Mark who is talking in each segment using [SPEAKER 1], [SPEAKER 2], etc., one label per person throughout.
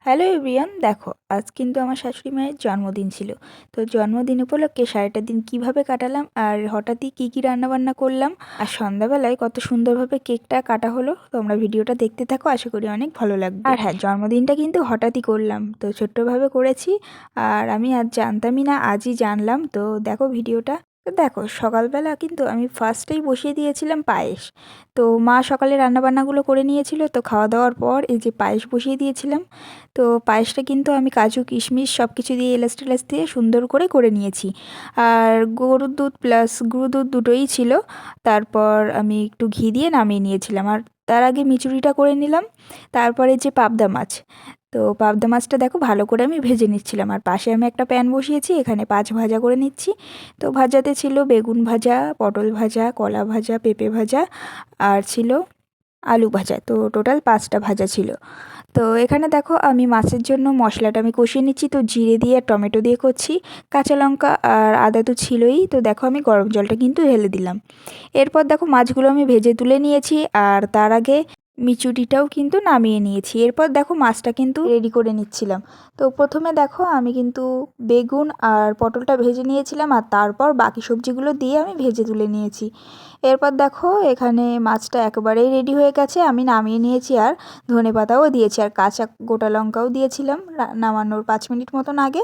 [SPEAKER 1] Hello everyone, দেখো আজ কিন্তু আমার শাশুড়ি মায়ের জন্মদিন ছিল। তো জন্মদিন উপলক্ষে সারাটা দিন কিভাবে কাটালাম আর হঠাৎই কি কি রান্না বান্না করলাম আর সন্ধ্যাবেলায় কত সুন্দরভাবে কেকটা কাটা হলো, তোমরা ভিডিওটা দেখতে থাকো, আশা করি অনেক ভালো লাগবে। আর হ্যাঁ, জন্মদিনটা কিন্তু হঠাৎই করলাম, তো ছোট্টভাবে করেছি। আর আমি আজ জানতামই না, আজই জানলাম। তো দেখো ভিডিওটা। তো দেখো, সকালবেলা কিন্তু আমি ফার্স্টেই বসিয়ে দিয়েছিলাম পায়েস। তো মা সকালে রান্নাবান্নাগুলো করে নিয়েছিল, তো খাওয়া দাওয়ার পর এই যে পায়েস বসিয়ে দিয়েছিলাম। তো পায়েসটা কিন্তু আমি কাজু কিশমিশ সব কিছু দিয়ে এলাচ টেলাচ দিয়ে সুন্দর করে করে নিয়েছি। আর গরুর দুধ প্লাস গুঁড়ো দুধ দুটোই ছিল। তারপর আমি একটু ঘি দিয়ে নামিয়ে নিয়েছিলাম, আর তার আগে মিচুরিটা করে নিলাম। তারপরে যে পাবদা মাছ, তো পাবদা মাছটা দেখো ভালো করে আমি ভেজে নিচ্ছিলাম। আর পাশে আমি একটা প্যান বসিয়েছি, এখানে ভাজা করে নিচ্ছি। তো ভাজাতে ছিল বেগুন ভাজা, পটল ভাজা, কলা ভাজা, পেঁপে ভাজা, আর ছিল আলু ভাজা। তো টোটাল 5টা ভাজা ছিল। তো এখানে দেখো আমি মাছের জন্য মশলাটা আমি কষিয়ে নিচ্ছি। তো জিরে দিয়ে আর টমেটো দিয়ে করছি, কাঁচা লঙ্কা আর আদা তো ছিলই। তো দেখো আমি গরম জলটা কিন্তু ঢেলে দিলাম। এরপর দেখো মাছগুলো আমি ভেজে তুলে নিয়েছি, আর তার আগে মিচুটিটাও কিন্তু নামিয়ে নিয়েছি। এরপর দেখো মাছটা কিন্তু রেডি করে নিচ্ছিলাম। তো প্রথমে দেখো আমি কিন্তু বেগুন আর পটলটা ভেজে নিয়েছিলাম, আর তারপর বাকি সবজিগুলো দিয়ে আমি ভেজে তুলে নিয়েছি। এরপর দেখো এখানে মাছটা একেবারেই রেডি হয়ে গেছে, আমি নামিয়ে নিয়েছি। আর ধনেপাতাও দিয়েছি, আর কাঁচা গোটা লঙ্কাও দিয়েছিলাম নামানোর 5 মিনিট মতন আগে।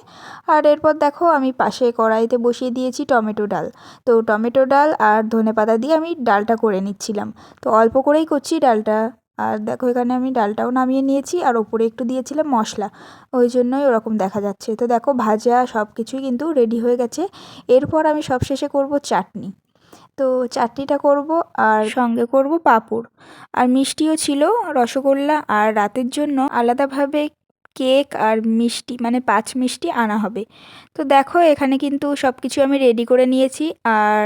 [SPEAKER 1] আর এরপর দেখো আমি পাশে কড়াইতে বসিয়ে দিয়েছি টমেটো ডাল। তো টমেটো ডাল আর ধনেপাতা দিয়ে আমি ডালটা করে নিচ্ছিলাম। তো অল্প করেই করছি ডালটা। আর দেখো এখানে আমি ডালটাও নামিয়ে নিয়েছি, আর ওপরে একটু দিয়েছিলাম মশলা, ওই জন্যই ওরকম দেখা যাচ্ছে। তো দেখো ভাজা সব কিছুই কিন্তু রেডি হয়ে গেছে। এরপর আমি সবশেষে করব চাটনি। তো চাটনিটা করব, আর সঙ্গে করব পাঁপড়, আর মিষ্টিও ছিল, রসগোল্লা। আর রাতের জন্য আলাদাভাবে কেক আর মিষ্টি মানে 5 মিষ্টি আনা হবে। তো দেখো এখানে কিন্তু সব কিছু আমি রেডি করে নিয়েছি। আর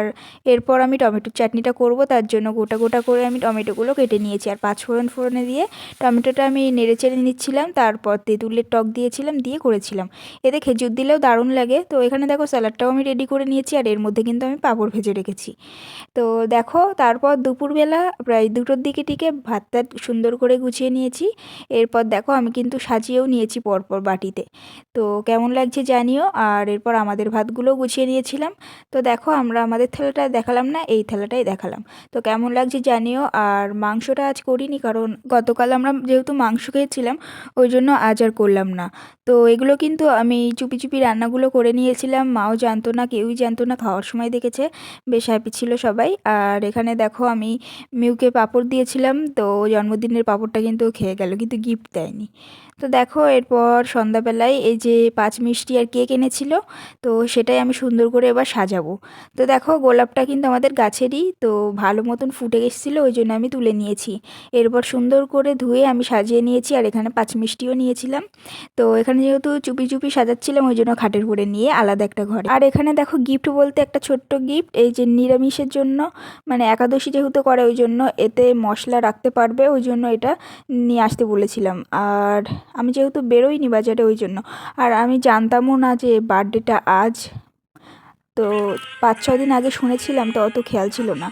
[SPEAKER 1] এরপর আমি টমেটোর চাটনিটা করব, তার জন্য গোটা গোটা করে আমি টমেটোগুলো কেটে নিয়েছি। আর 5 ফোড়নে দিয়ে টমেটোটা আমি নেড়ে চেড়ে নিচ্ছিলাম। তারপর তেঁতুলের টক দিয়েছিলাম, দিয়ে করেছিলাম। এতে খেজুর দিলেও দারুণ লাগে। তো এখানে দেখো স্যালাডটাও আমি রেডি করে নিয়েছি, আর এর মধ্যে কিন্তু আমি পাঁপড় ভেজে রেখেছি। তো দেখো তারপর দুপুরবেলা প্রায় 2টোর দিকে টিকে ভাতটা সুন্দর করে গুছিয়ে নিয়েছি। এরপর দেখো আমি কিন্তু সাজিয়েও নিয়েছি পরপর বাটিতে। তো কেমন লাগছে জানিও। আর এরপর আমাদের ভাতগুলো গুছিয়ে নিয়েছিলাম। তো দেখো আমরা আমাদের থালাটা দেখালাম না, এই থালাটাই দেখালাম। তো কেমন লাগছে জানিও। আর মাংসটা আজ করিনি, কারণ গতকাল আমরা যেহেতু মাংস খেয়েছিলাম, ওই জন্য আজ আর করলাম না। তো এগুলো কিন্তু আমি চুপি চুপি রান্নাগুলো করে নিয়েছিলাম, মাও জানতো না, কেউই জানতো না। খাওয়ার সময় দেখেছে, বেশ হ্যাপি ছিল সবাই। আর এখানে দেখো আমি মিউকে পাঁপড় দিয়েছিলাম, তো জন্মদিনের পাঁপড়টা কিন্তু ও খেয়ে গেল, কিন্তু গিফট দেয়নি। তো দেখো এরপর সন্ধ্যাবেলায় এই যে 5 মিষ্টি আর কেক এনেছিল, তো সেটাই আমি সুন্দর করে এবার সাজাবো। তো দেখো গোলাপটা কিন্তু আমাদের গাছেরই, তো ভালো মতন ফুটে এসেছিলো, ওই জন্য আমি তুলে নিয়েছি। এরপর সুন্দর করে ধুয়ে আমি সাজিয়ে নিয়েছি, আর এখানে 5 মিষ্টিও নিয়েছিলাম। তো এখানে যেহেতু চুপি চুপি সাজাচ্ছিলাম, ওই জন্য খাটের উপরে নিয়ে আলাদা একটা ঘরে। আর এখানে দেখো গিফট বলতে একটা ছোট্ট গিফট, এই যে নিরামিষের জন্য, মানে একাদশী যেহেতু করে ওই জন্য এতে মশলা রাখতে পারবে, ওই জন্য এটা নিয়ে আসতে বলেছিলাম। আর আমি যেহেতু বেরোইনি বাজারে, ওই জন্য। আর আমি জানতামও না যে বার্থডেটা আজ। তো 5-6 দিন আগে শুনেছিলাম, তো অত খেয়াল ছিল না।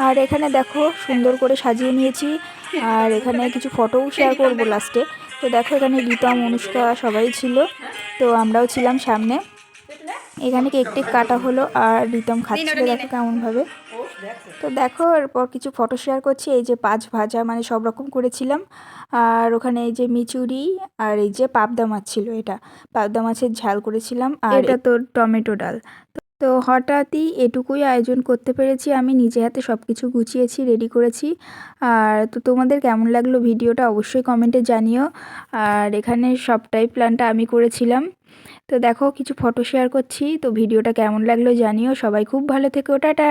[SPEAKER 1] আর এখানে দেখো সুন্দর করে সাজিয়ে নিয়েছি। আর এখানে কিছু ফটোও শেয়ার করবো লাস্টে। তো দেখো এখানে রিতম, অনুষ্কা সবাই ছিল, তো আমরাও ছিলাম সামনে। এখানে কেক টেক কাটা হলো, আর রিতম খাচ্ছিল দেখো কেমনভাবে। তো দেখো এরপর কিছু ফটো শেয়ার করছি। এই যে 5 ভাজা মানে সব রকম করেছিলাম। আর ওখানে এই যে মিচুরি, আর এই যে পাবদা মাছ ছিল, এটা পাবদা মাছের ঝাল করেছিলাম। আর এটা তো টমেটো ডাল। তো হঠাৎই এটুকুই আয়োজন করতে পেরেছি, আমি নিজে হাতে সব কিছু গুছিয়েছি, রেডি করেছি। আর তো তোমাদের কেমন লাগলো ভিডিওটা অবশ্যই কমেন্টে জানিও। আর এখানে সবটাই প্ল্যানটা আমি করেছিলাম। তো দেখো কিছু ফটো শেয়ার করছি, তো ভিডিওটা কেমন লাগলো জানিও। সবাই খুব ভালো থেকো, টাটা।